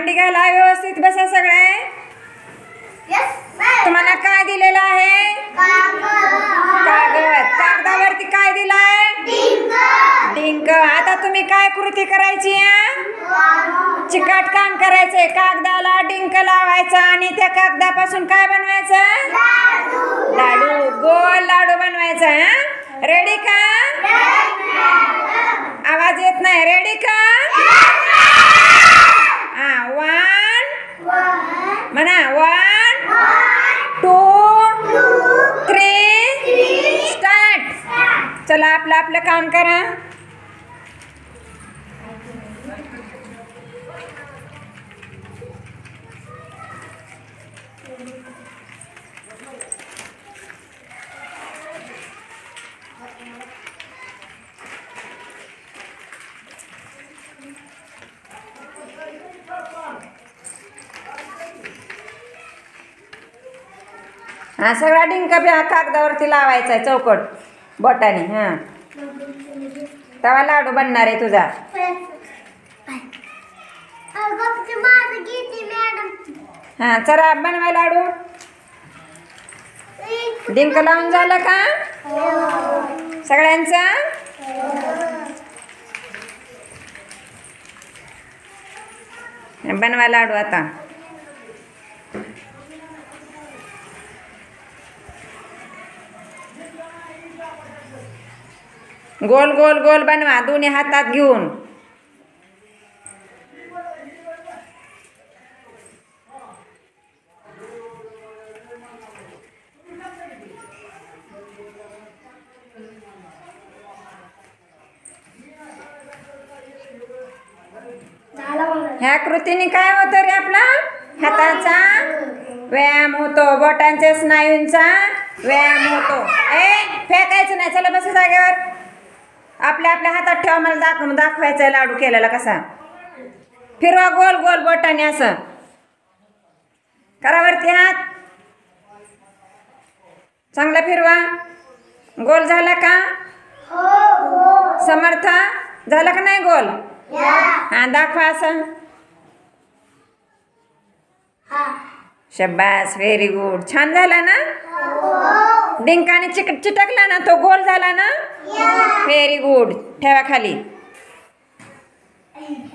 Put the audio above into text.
मांडी घाला, व्यवस्थित बसा सगळे. तुम्हाला काय दिलेलं आहे? कागद. कागदावरती काय दिलाय? डिंक. आता तुम्ही काय कृती करायची आहे? चिकट काम करायचंय. कागदाला डिंक लावायचा आणि त्या कागदापासून काय बनवायचं? लाडू. गोल लाडू बनवायचा. रेडी का? आवाज येत नाही. रेडी का? वन म्हणा. 1 2 3 स्टार्ट. चला आपलं आपलं काम करा. सगळा डिंक कागदावरती लावायचा आहे चौकट बोटाने. तेव्हा लाडू बनणार आहे तुझा. चला बनवा लाडू. डिंक लावून झालं का सगळ्यांचा? बनवा लाडू आता. गोल गोल गोल बनवा दोन्ही हातात घेऊन. ह्या कृतीने काय होतं रे? आपला हाताचा व्यायाम होतो, बोटांच्या स्नायूंचा व्यायाम होतो. फेकायचं नाही. चला बस जागेवर. आपल्या आपल्या हातात ठेवा. मला दाखवायचा लाडू केलेला कसा. फिरवा गोल गोल बोटाने. असं करा. वरती हात चांगला फिरवा. गोल झाला का? समर्थ झाला का नाही गोल? दाखवा असं. शब्बास. Very good. छान झाला ना? डिंकाने चिटकला ना तो गोल झाला ना? Very good. ठेवा खाली.